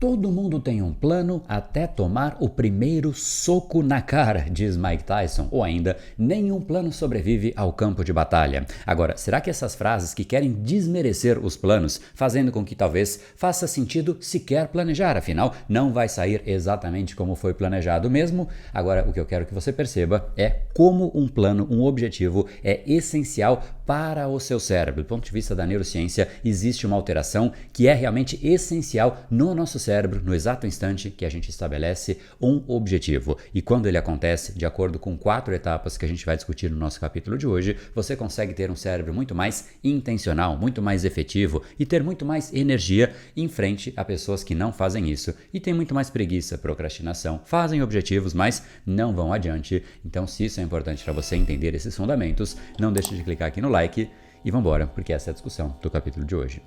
Todo mundo tem um plano até tomar o primeiro soco na cara, diz Mike Tyson, ou ainda, nenhum plano sobrevive ao campo de batalha. Agora, será que essas frases que querem desmerecer os planos, fazendo com que talvez faça sentido sequer planejar, afinal, não vai sair exatamente como foi planejado mesmo? Agora, o que eu quero que você perceba é como um plano, um objetivo é essencial para o seu cérebro. Do ponto de vista da neurociência, existe uma alteração que é realmente essencial no nosso cérebro, no exato instante que a gente estabelece um objetivo. E quando ele acontece, de acordo com 4 etapas que a gente vai discutir no nosso capítulo de hoje, você consegue ter um cérebro muito mais intencional, muito mais efetivo e ter muito mais energia em frente a pessoas que não fazem isso e têm muito mais preguiça, procrastinação, fazem objetivos, mas não vão adiante. Então, se isso é importante para você entender esses fundamentos, não deixe de clicar aqui no like e vamos embora, porque essa é a discussão do capítulo de hoje.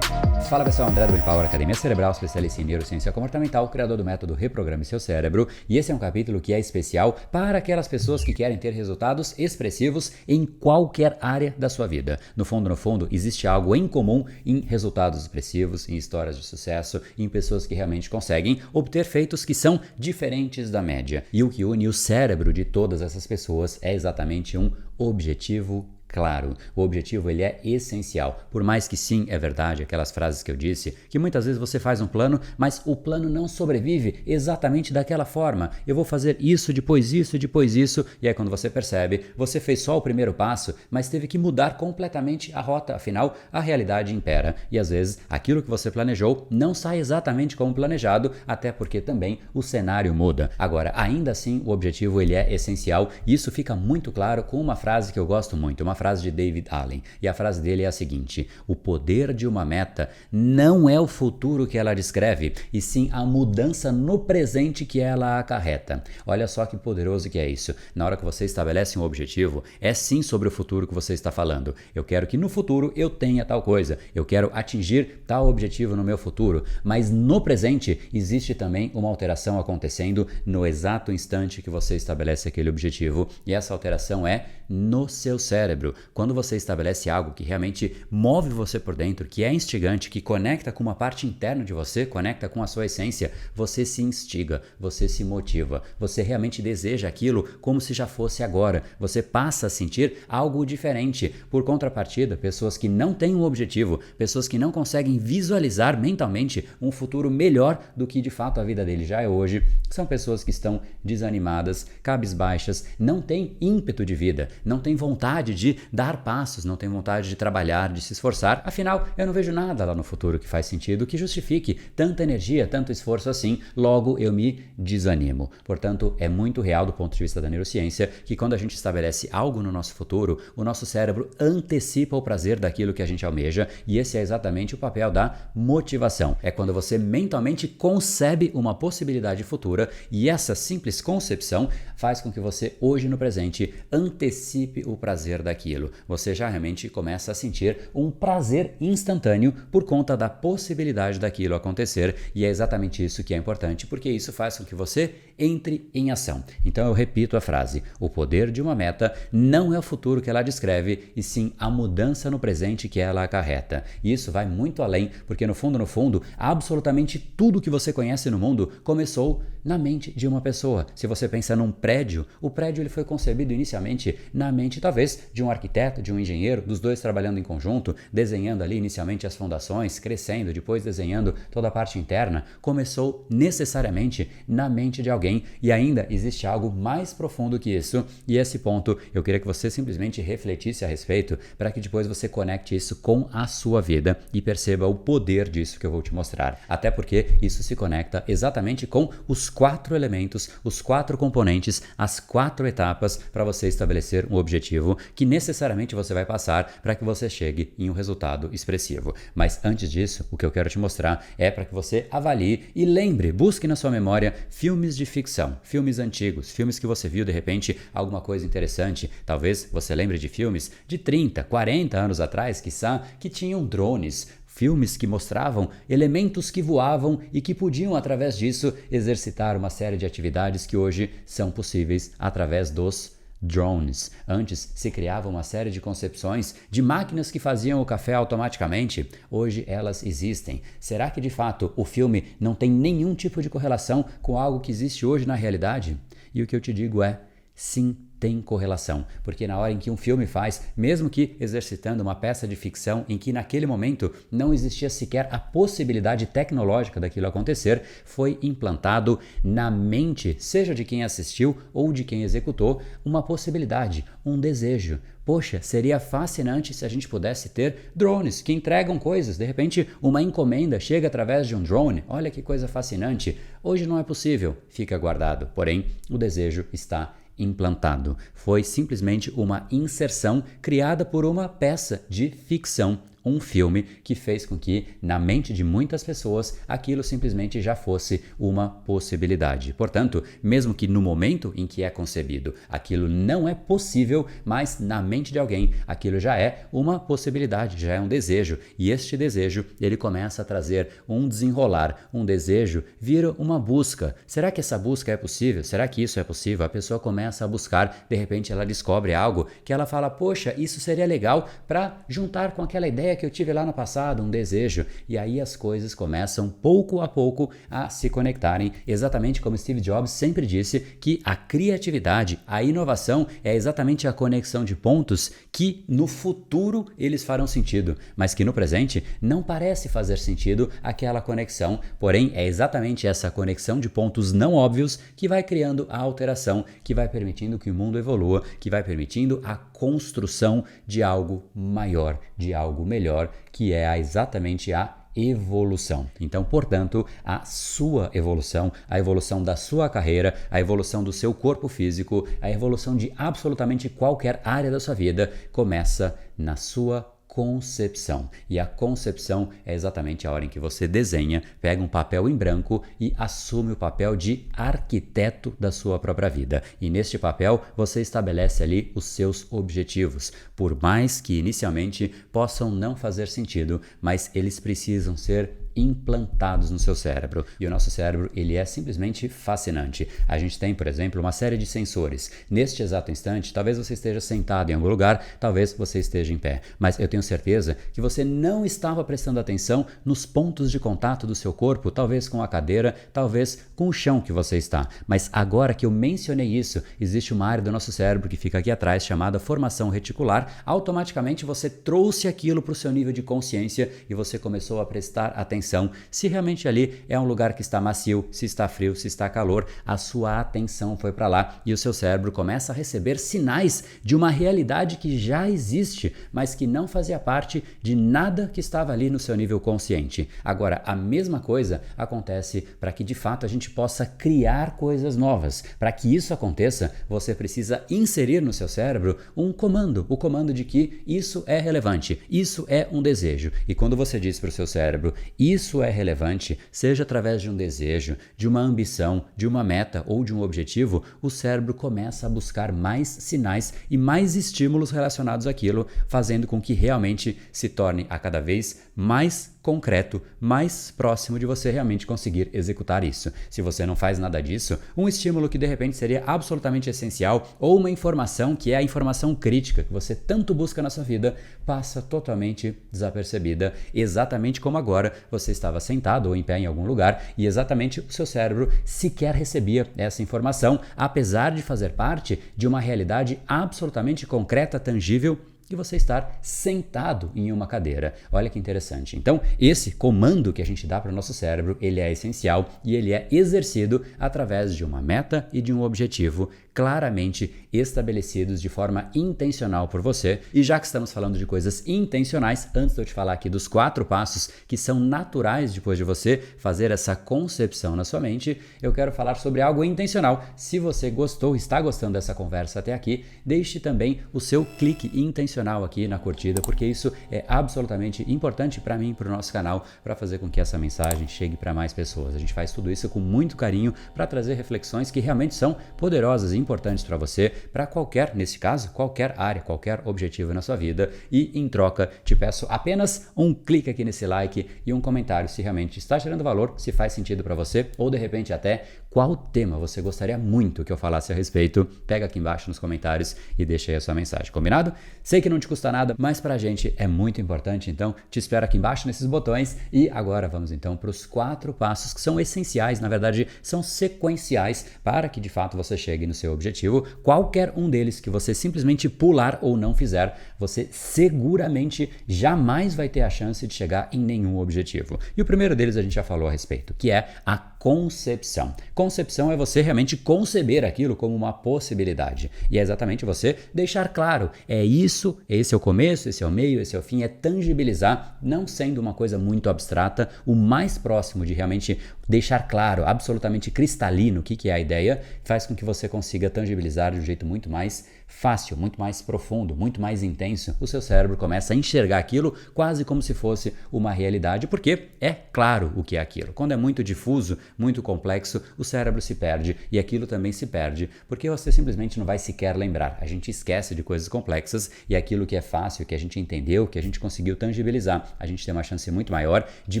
Fala pessoal, André do Brain Power, Academia Cerebral, especialista em neurociência comportamental, criador do método Reprograme Seu Cérebro, e esse é um capítulo que é especial para aquelas pessoas que querem ter resultados expressivos em qualquer área da sua vida. No fundo, existe algo em comum em resultados expressivos, em histórias de sucesso, em pessoas que realmente conseguem obter feitos que são diferentes da média. E o que une o cérebro de todas essas pessoas é exatamente um objetivo claro. O objetivo ele é essencial. Por mais que sim, é verdade, aquelas frases que eu disse, que muitas vezes você faz um plano, mas o plano não sobrevive exatamente daquela forma. Eu vou fazer isso, depois isso, depois isso, e aí quando você percebe, você fez só o primeiro passo, mas teve que mudar completamente a rota, afinal, a realidade impera. E às vezes, aquilo que você planejou não sai exatamente como planejado, até porque também o cenário muda. Agora, ainda assim, o objetivo ele é essencial, e isso fica muito claro com uma frase que eu gosto muito, uma frase de David Allen, e a frase dele é a seguinte: o poder de uma meta não é o futuro que ela descreve, e sim a mudança no presente que ela acarreta. Olha só que poderoso que é isso. Na hora que você estabelece um objetivo, é sim sobre o futuro que você está falando. Eu quero que no futuro eu tenha tal coisa, eu quero atingir tal objetivo no meu futuro, mas no presente existe também uma alteração acontecendo no exato instante que você estabelece aquele objetivo, e essa alteração é no seu cérebro. Quando você estabelece algo que realmente move você por dentro, que é instigante, que conecta com uma parte interna de você, conecta com a sua essência, você se instiga, você se motiva, você realmente deseja aquilo como se já fosse agora, você passa a sentir algo diferente. Por contrapartida, pessoas que não têm um objetivo, pessoas que não conseguem visualizar mentalmente um futuro melhor do que de fato a vida dele já é hoje, são pessoas que estão desanimadas, cabisbaixas, não têm ímpeto de vida, não têm vontade de dar passos, não têm vontade de trabalhar, de se esforçar. Afinal, eu não vejo nada lá no futuro que faz sentido, que justifique tanta energia, tanto esforço assim, logo eu me desanimo. Portanto, é muito real do ponto de vista da neurociência que quando a gente estabelece algo no nosso futuro, o nosso cérebro antecipa o prazer daquilo que a gente almeja, e esse é exatamente o papel da motivação. É quando você mentalmente concebe uma possibilidade futura, e essa simples concepção faz com que você hoje no presente antecipe o prazer daquilo. Você já realmente começa a sentir um prazer instantâneo por conta da possibilidade daquilo acontecer, e é exatamente isso que é importante, porque isso faz com que você entre em ação. Então eu repito a frase: o poder de uma meta não é o futuro que ela descreve, e sim a mudança no presente que ela acarreta. E isso vai muito além, porque no fundo, absolutamente tudo que você conhece no mundo começou na mente de uma pessoa. Se você pensa num prédio, o prédio ele foi concebido inicialmente na mente talvez de um arquiteto, de um engenheiro, dos dois trabalhando em conjunto, desenhando ali inicialmente as fundações, crescendo, depois desenhando toda a parte interna. Começou necessariamente na mente de alguém, e ainda existe algo mais profundo que isso, e esse ponto eu queria que você simplesmente refletisse a respeito, para que depois você conecte isso com a sua vida e perceba o poder disso que eu vou te mostrar. Até porque isso se conecta exatamente com os 4 elementos, os 4 componentes, as 4 etapas para você estabelecer um objetivo que necessariamente você vai passar para que você chegue em um resultado expressivo. Mas antes disso, o que eu quero te mostrar é para que você avalie e lembre, busque na sua memória filmes de ficção, filmes antigos, filmes que você viu de repente alguma coisa interessante. Talvez você lembre de filmes de 30, 40 anos atrás, quiçá, que tinham drones, filmes que mostravam elementos que voavam e que podiam, através disso, exercitar uma série de atividades que hoje são possíveis através dos drones. Antes se criava uma série de concepções de máquinas que faziam o café automaticamente. Hoje elas existem. Será que de fato o filme não tem nenhum tipo de correlação com algo que existe hoje na realidade? E o que eu te digo é, sim, tem correlação, porque na hora em que um filme faz, mesmo que exercitando uma peça de ficção em que naquele momento não existia sequer a possibilidade tecnológica daquilo acontecer, foi implantado na mente, seja de quem assistiu ou de quem executou, uma possibilidade, um desejo. Poxa, seria fascinante se a gente pudesse ter drones que entregam coisas. De repente, uma encomenda chega através de um drone. Olha que coisa fascinante. Hoje não é possível, fica guardado. Porém, o desejo está implantado. Foi simplesmente uma inserção criada por uma peça de ficção, um filme que fez com que, na mente de muitas pessoas, aquilo simplesmente já fosse uma possibilidade. Portanto, mesmo que no momento em que é concebido, aquilo não é possível, mas na mente de alguém, aquilo já é uma possibilidade, já é um desejo. E este desejo, ele começa a trazer um desenrolar, um desejo vira uma busca. Será que essa busca é possível? Será que isso é possível? A pessoa começa a buscar, de repente ela descobre algo que ela fala, poxa, isso seria legal para juntar com aquela ideia que eu tive lá no passado, um desejo, e aí as coisas começam pouco a pouco a se conectarem, exatamente como Steve Jobs sempre disse que a criatividade, a inovação é exatamente a conexão de pontos que no futuro eles farão sentido, mas que no presente não parece fazer sentido aquela conexão, porém é exatamente essa conexão de pontos não óbvios que vai criando a alteração, que vai permitindo que o mundo evolua, que vai permitindo a construção de algo maior, de algo melhor, que é exatamente a evolução. Então, portanto, a sua evolução, a evolução da sua carreira, a evolução do seu corpo físico, a evolução de absolutamente qualquer área da sua vida começa na sua concepção. E a concepção é exatamente a hora em que você desenha, pega um papel em branco e assume o papel de arquiteto da sua própria vida. E neste papel você estabelece ali os seus objetivos, por mais que inicialmente possam não fazer sentido, mas eles precisam ser implantados no seu cérebro. E o nosso cérebro, ele é simplesmente fascinante. A gente tem, por exemplo, uma série de sensores. Neste exato instante, talvez você esteja sentado em algum lugar, talvez você esteja em pé, mas eu tenho certeza que você não estava prestando atenção nos pontos de contato do seu corpo, talvez com a cadeira, talvez com o chão que você está. Mas agora que eu mencionei isso, existe uma área do nosso cérebro que fica aqui atrás, chamada formação reticular. Automaticamente você trouxe aquilo para o seu nível de consciência e você começou a prestar atenção se realmente ali é um lugar que está macio, se está frio, se está calor, a sua atenção foi para lá e o seu cérebro começa a receber sinais de uma realidade que já existe, mas que não fazia parte de nada que estava ali no seu nível consciente. Agora, a mesma coisa acontece para que de fato a gente possa criar coisas novas. Para que isso aconteça, você precisa inserir no seu cérebro um comando, o comando de que isso é relevante, isso é um desejo. E quando você diz para o seu cérebro, isso é relevante, seja através de um desejo, de uma ambição, de uma meta ou de um objetivo, o cérebro começa a buscar mais sinais e mais estímulos relacionados àquilo, fazendo com que realmente se torne a cada vez mais concreto, mais próximo de você realmente conseguir executar isso. Se você não faz nada disso, um estímulo que de repente seria absolutamente essencial ou uma informação que é a informação crítica que você tanto busca na sua vida, passa totalmente desapercebida, exatamente como agora você estava sentado ou em pé em algum lugar e exatamente o seu cérebro sequer recebia essa informação, apesar de fazer parte de uma realidade absolutamente concreta, tangível, e você estar sentado em uma cadeira. Olha que interessante. Então, esse comando que a gente dá para o nosso cérebro, ele é essencial e ele é exercido através de uma meta e de um objetivo claramente estabelecidos de forma intencional por você. E já que estamos falando de coisas intencionais, antes de eu te falar aqui dos 4 passos que são naturais depois de você fazer essa concepção na sua mente, eu quero falar sobre algo intencional. Se você gostou, está gostando dessa conversa até aqui, deixe também o seu clique intencional aqui na curtida, porque isso é absolutamente importante para mim e para o nosso canal, para fazer com que essa mensagem chegue para mais pessoas. A gente faz tudo isso com muito carinho para trazer reflexões que realmente são poderosas e importantes para você, para qualquer, nesse caso, qualquer área, qualquer objetivo na sua vida. E em troca, te peço apenas um clique aqui nesse like e um comentário se realmente está gerando valor, se faz sentido para você, ou de repente até qual tema você gostaria muito que eu falasse a respeito. Pega aqui embaixo nos comentários e deixa aí a sua mensagem, combinado? Sei que não te custa nada, mas pra gente é muito importante, então te espero aqui embaixo nesses botões. E agora vamos então para os 4 passos que são essenciais, na verdade são sequenciais para que de fato você chegue no seu objetivo. Qualquer um deles que você simplesmente pular ou não fizer, você seguramente jamais vai ter a chance de chegar em nenhum objetivo. E o primeiro deles a gente já falou a respeito, que é a concepção. Concepção é você realmente conceber aquilo como uma possibilidade. E é exatamente você deixar claro, é isso, esse é o começo, esse é o meio, esse é o fim, é tangibilizar, não sendo uma coisa muito abstrata, o mais próximo de realmente deixar claro, absolutamente cristalino o que é a ideia, faz com que você consiga tangibilizar de um jeito muito mais fácil, muito mais profundo, muito mais intenso. O seu cérebro começa a enxergar aquilo quase como se fosse uma realidade, porque é claro o que é aquilo. Quando é muito difuso, muito complexo, o cérebro se perde e aquilo também se perde, porque você simplesmente não vai sequer lembrar. A gente esquece de coisas complexas e aquilo que é fácil, que a gente entendeu, que a gente conseguiu tangibilizar, a gente tem uma chance muito maior de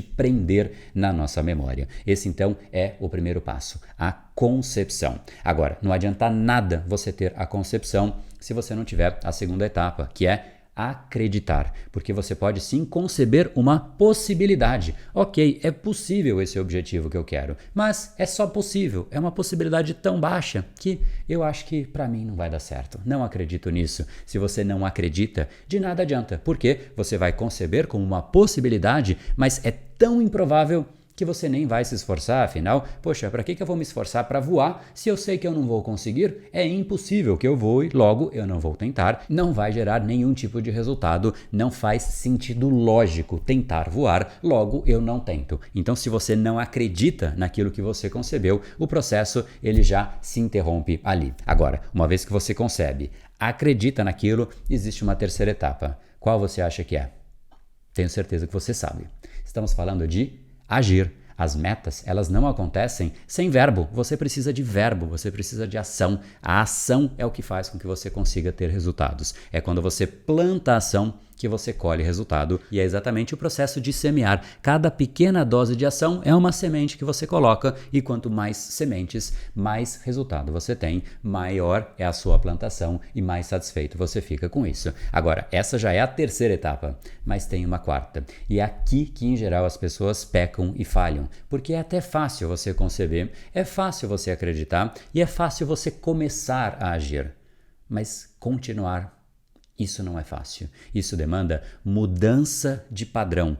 prender na nossa memória. Esse então é o primeiro passo, a concepção. Agora, não adianta nada você ter a concepção se você não tiver a segunda etapa, que é acreditar, porque você pode sim conceber uma possibilidade. Ok, é possível esse objetivo que eu quero, mas é só possível, é uma possibilidade tão baixa que eu acho que para mim não vai dar certo. Não acredito nisso. Se você não acredita, de nada adianta, porque você vai conceber como uma possibilidade, mas é tão improvável que você nem vai se esforçar, afinal, poxa, para que eu vou me esforçar para voar se eu sei que eu não vou conseguir? É impossível que eu voe, logo eu não vou tentar, não vai gerar nenhum tipo de resultado, não faz sentido lógico tentar voar, logo eu não tento. Então, se você não acredita naquilo que você concebeu, o processo ele já se interrompe ali. Agora, uma vez que você concebe, acredita naquilo, existe uma terceira etapa. Qual você acha que é? Tenho certeza que você sabe. Estamos falando de agir. As metas, elas não acontecem sem verbo. Você precisa de verbo, você precisa de ação. A ação é o que faz com que você consiga ter resultados. É quando você planta a ação que você colhe resultado, e é exatamente o processo de semear. Cada pequena dose de ação é uma semente que você coloca, e quanto mais sementes, mais resultado você tem, maior é a sua plantação e mais satisfeito você fica com isso. Agora, essa já é a terceira etapa, mas tem uma quarta, e é aqui que em geral as pessoas pecam e falham, porque é até fácil você conceber, é fácil você acreditar e é fácil você começar a agir, mas continuar, isso não é fácil. Isso demanda mudança de padrão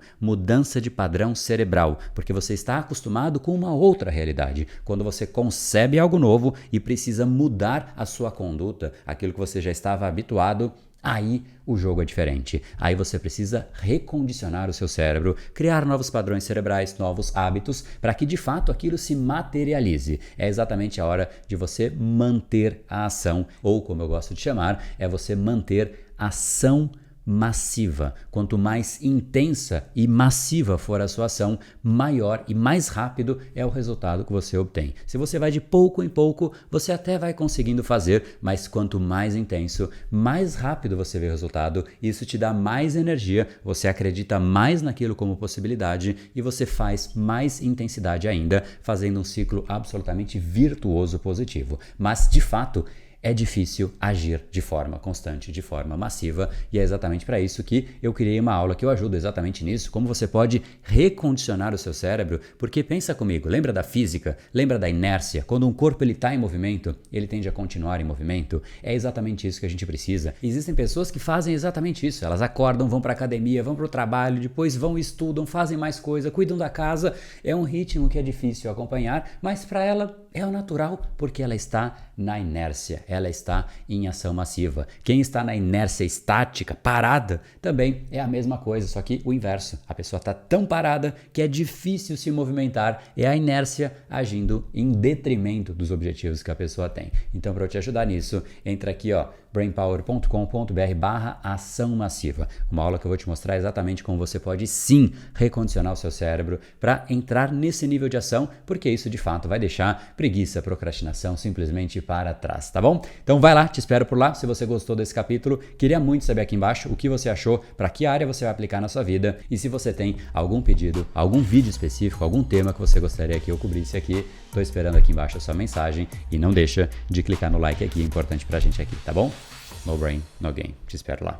cerebral, porque você está acostumado com uma outra realidade. Quando você concebe algo novo e precisa mudar a sua conduta, aquilo que você já estava habituado, aí o jogo é diferente. Aí você precisa recondicionar o seu cérebro, criar novos padrões cerebrais, novos hábitos, para que de fato aquilo se materialize. É exatamente a hora de você manter a ação, ou como eu gosto de chamar, é você manter ação massiva. Quanto mais intensa e massiva for a sua ação, maior e mais rápido é o resultado que você obtém. Se você vai de pouco em pouco, você até vai conseguindo fazer, mas quanto mais intenso, mais rápido você vê o resultado, isso te dá mais energia, você acredita mais naquilo como possibilidade e você faz mais intensidade ainda, fazendo um ciclo absolutamente virtuoso positivo. Mas, de fato, é difícil agir de forma constante, de forma massiva, e é exatamente para isso que eu criei uma aula que eu ajudo exatamente nisso, como você pode recondicionar o seu cérebro, porque pensa comigo, lembra da física, lembra da inércia, quando um corpo está em movimento, ele tende a continuar em movimento, é exatamente isso que a gente precisa. Existem pessoas que fazem exatamente isso, elas acordam, vão para a academia, vão para o trabalho, depois vão, estudam, fazem mais coisa, cuidam da casa, é um ritmo que é difícil acompanhar, mas para ela é o natural, porque ela está na inércia, ela está em ação massiva. Quem está na inércia estática, parada, também é a mesma coisa, só que o inverso. A pessoa está tão parada que é difícil se movimentar, é a inércia agindo em detrimento dos objetivos que a pessoa tem. Então, para eu te ajudar nisso, entra aqui, brainpower.com.br/ação massiva. Uma aula que eu vou te mostrar exatamente como você pode sim recondicionar o seu cérebro para entrar nesse nível de ação, porque isso de fato vai deixar, preguiça, procrastinação simplesmente para trás, tá bom? Então vai lá, te espero por lá. Se você gostou desse capítulo, queria muito saber aqui embaixo o que você achou, para que área você vai aplicar na sua vida e se você tem algum pedido, algum vídeo específico, algum tema que você gostaria que eu cobrisse aqui, tô esperando aqui embaixo a sua mensagem e não deixa de clicar no like aqui, é importante pra gente aqui, tá bom? No brain, no gain. Te espero lá.